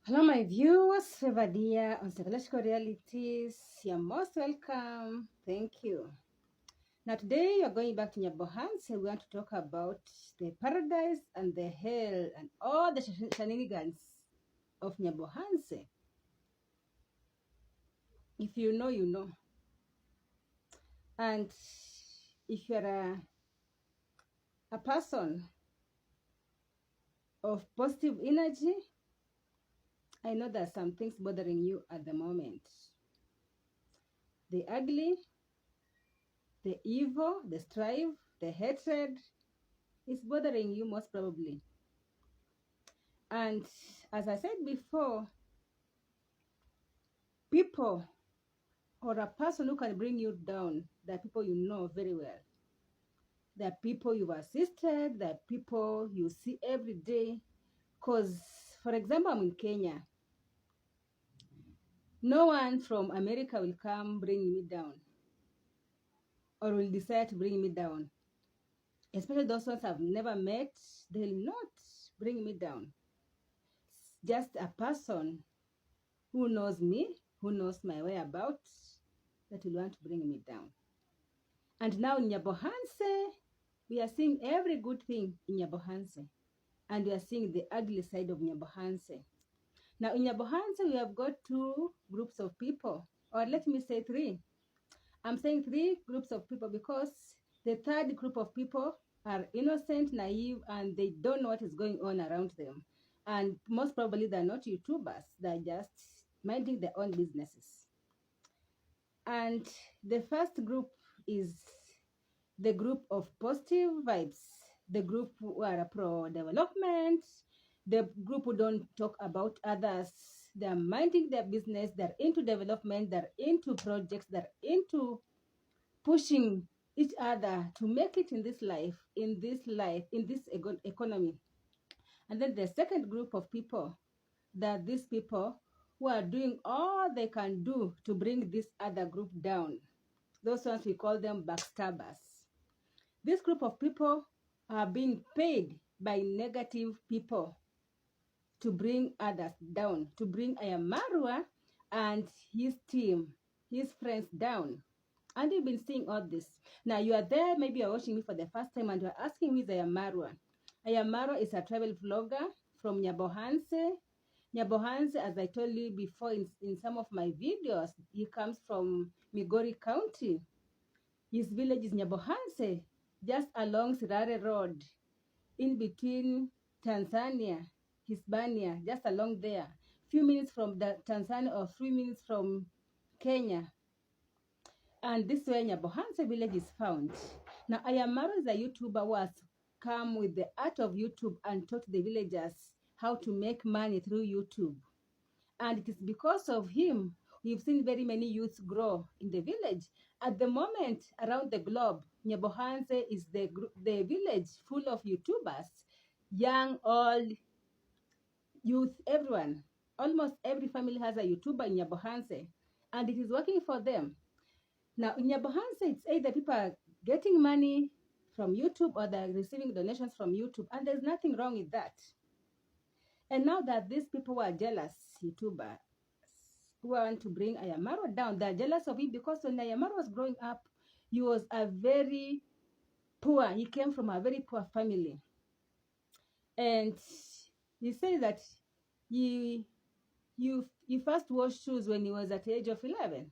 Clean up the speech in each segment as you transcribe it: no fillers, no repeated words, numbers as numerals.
Hello, my viewers. Revadia on Psychological Realities. You're most welcome. Thank you. Now, today you're going back to Nyabohanse. We want to talk about the paradise and the hell and all the shenanigans of Nyabohanse. If you know, you know. And if you're a person of positive energy, I know there's some things bothering you at the moment. The ugly, the evil, the strife, the hatred is bothering you most probably. And as I said before, people or a person who can bring you down, they're people you know very well. They're people you've assisted, they're people you see every day. Because, for example, I'm in Kenya. No one from America will come bring me down or will decide to bring me down. Especially those ones I've never met, they'll not bring me down. Just a person who knows me, who knows my whereabouts, that will want to bring me down. And now in Nyabohanse, we are seeing every good thing in Nyabohanse, and we are seeing the ugly side of Nyabohanse. Now in Nyabohanse, we have got two groups of people, or let me say three. I'm saying three groups of people because the third group of people are innocent, naive, and they don't know what is going on around them. And most probably they're not YouTubers, they're just minding their own businesses. And the first group is the group of positive vibes, the group who are pro-development, the group who don't talk about others. They're minding their business, they're into development, they're into projects, they're into pushing each other to make it in this life, in this economy. And then the second group of people, that these people who are doing all they can do to bring this other group down. Those ones, we call them backstabbers. This group of people are being paid by negative people to bring others down, to bring Ayamarwa and his team, his friends down. And you've been seeing all this. Now you are there, maybe you're watching me for the first time and you're asking who is Ayamarwa. Ayamarwa is a travel vlogger from Nyabohanse. Nyabohanse, as I told you before in some of my videos, he comes from Migori County. His village is Nyabohanse, just along Sirare Road, in between Tanzania, Hispania, just along there. Few minutes from Tanzania or 3 minutes from Kenya. And this is where Nyabohanse village is found. Now, Ayamaru is a YouTuber who has come with the art of YouTube and taught the villagers how to make money through YouTube. And it is because of him we've seen very many youths grow in the village. At the moment, around the globe, Nyabohanse is the village full of YouTubers, young, old, youth, everyone. Almost every family has a YouTuber in Nyabohanse, and it is working for them. Now, in Nyabohanse, it's either people are getting money from YouTube or they're receiving donations from YouTube, and there's nothing wrong with that. And now that these people were jealous, YouTubers, who want to bring Ayamaro down, they're jealous of him because when Ayamaro was growing up, he was a very poor, he came from a very poor family. And he said that he first washed shoes when he was at the age of 11.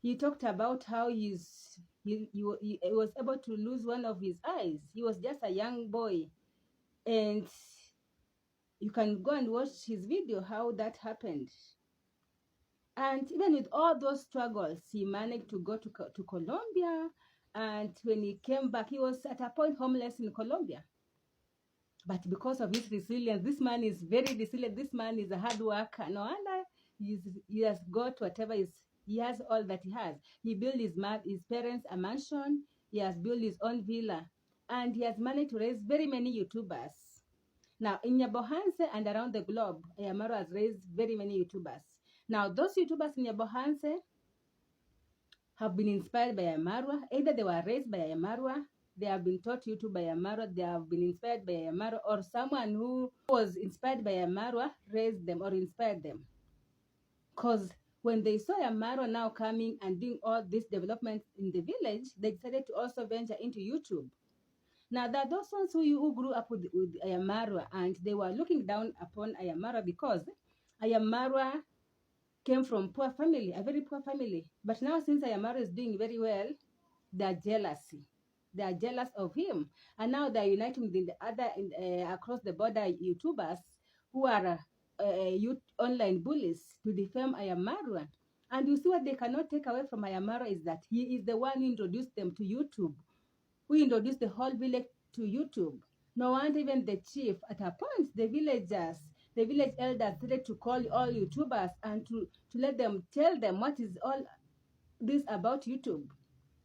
He talked about how he was able to lose one of his eyes. He was just a young boy. And you can go and watch his video, how that happened. And even with all those struggles, he managed to go to Colombia. And when he came back, he was at a point homeless in Colombia. But because of his resilience, this man is very resilient. This man is a hard worker. No wonder he has got whatever he has all that he has. He built his parents a mansion. He has built his own villa. And he has managed to raise very many YouTubers. Now, in Nyabohanse and around the globe, Ayamaro has raised very many YouTubers. Now, those YouTubers in Nyabohanse have been inspired by Ayamarwa. Either they were raised by Ayamarwa, they have been taught YouTube by Amaro, they have been inspired by Amaro, or someone who was inspired by Amaro raised them or inspired them. Because when they saw Amaro now coming and doing all this development in the village, they decided to also venture into YouTube. Now, there are those ones who grew up with Ayamara, and they were looking down upon Ayamara because Ayamara came from poor family, a very poor family. But now, since Ayamara is doing very well, they are jealousy. They are jealous of him, and now they are uniting with the other across the border YouTubers who are youth online bullies to defame Ayamara. And you see what they cannot take away from Ayamara is that he is the one who introduced them to YouTube, who introduced the whole village to YouTube. No wonder even the chief, at a point, the village elders started to call all YouTubers and to tell them what is all this about YouTube.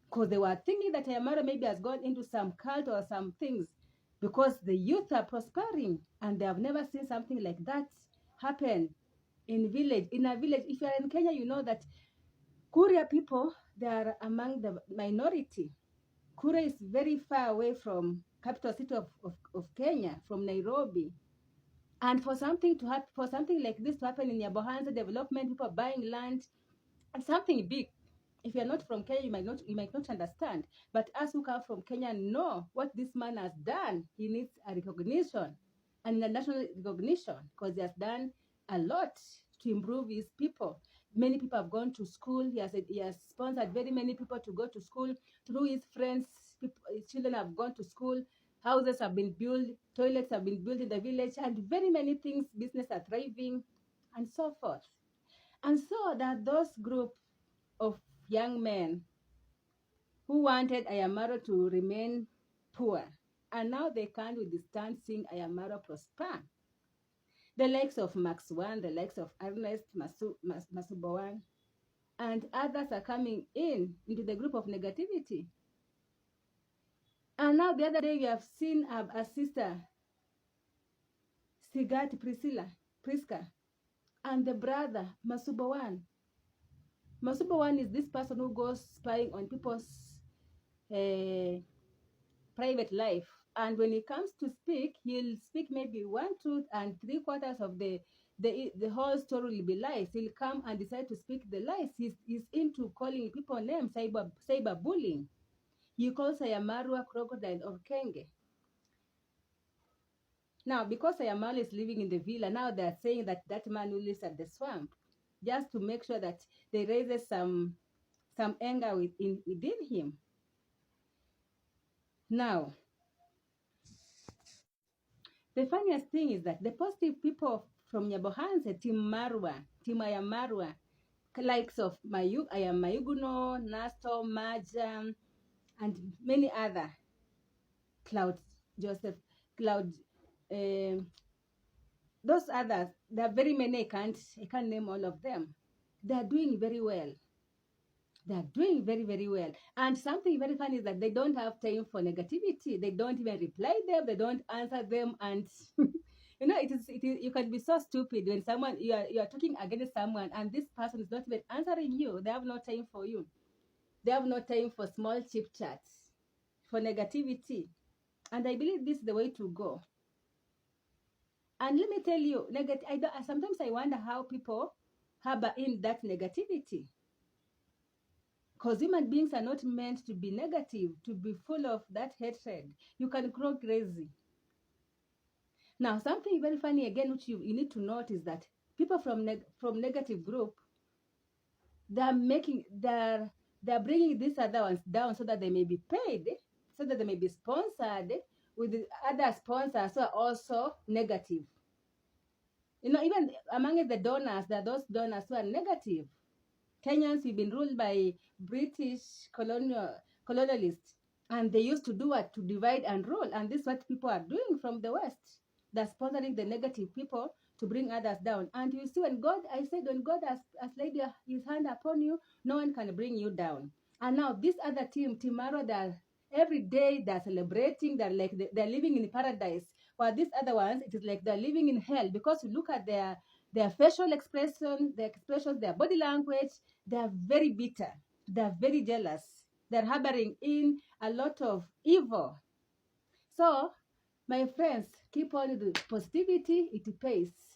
Because they were thinking that Ayamara maybe has gone into some cult or some things, because the youth are prospering and they have never seen something like that happen in a village. If you are in Kenya, you know that Kuria people, they are among the minority. Kure is very far away from capital city of Kenya, from Nairobi. And for something like this to happen in Nyabohanse development, people buying land, and something big. If you're not from Kenya, you might not understand. But us who come from Kenya know what this man has done. He needs a recognition, and a national recognition, because he has done a lot to improve his people. Many people have gone to school. He has sponsored very many people to go to school through his friends. His children have gone to school. Houses have been built. Toilets have been built in the village, and very many things. Business are thriving, and so forth. And so that those group of young men who wanted Ayamaro to remain poor, and now they can't withstand seeing Ayamaro prosper. The likes of Max One, the likes of Ernest Masubowan, and others are coming into the group of negativity. And now the other day we have seen a sister, Sigat Priska, and the brother Masubowan. Masubowan is this person who goes spying on people's private life, and when he comes to speak, he'll speak maybe 1/2 and 3/4 of the whole story will be lies. He'll come and decide to speak the lies. He's into calling people names, cyber bullying. He calls Ayamarwa crocodile or Kenge. Now, because Ayamal is living in the villa, now they're saying that that man who lives at the swamp, just to make sure that they raise some anger within him. Now, the funniest thing is that the positive people from Nyabohanse, Team Ayamarwa, likes of Mayuguno, Nasto, Maja, and many other, Cloud, Joseph, Cloud, those others, there are very many, I can't name all of them. They are doing very well. They are doing very, very well. And something very funny is that they don't have time for negativity. They don't even reply them. They don't answer them. And you know, it is. You can be so stupid when you are talking against someone and this person is not even answering you. They have no time for you. They have no time for small chit chats, for negativity. And I believe this is the way to go. And let me tell you, sometimes I wonder how people harbor in that negativity. Because human beings are not meant to be negative, to be full of that hatred. You can grow crazy. Now, something very funny again, which you need to note, is that people from negative group, they're bringing these other ones down so that they may be paid, so that they may be sponsored with the other sponsors who are also negative. You know, even among the donors, there are those donors who are negative. Kenyans, we've been ruled by British colonialists, and they used to do what? To divide and rule. And this is what people are doing from the West. They're sponsoring the negative people to bring others down. And you see, when God has laid his hand upon you, no one can bring you down. And now this other team, Timaro, every day they're celebrating, they're living in paradise. While these other ones, it is like they're living in hell, because you look at their facial expression, their expressions, their body language, they are very bitter. They are very jealous. They're harboring in a lot of evil. So, my friends, keep on the positivity, it pays.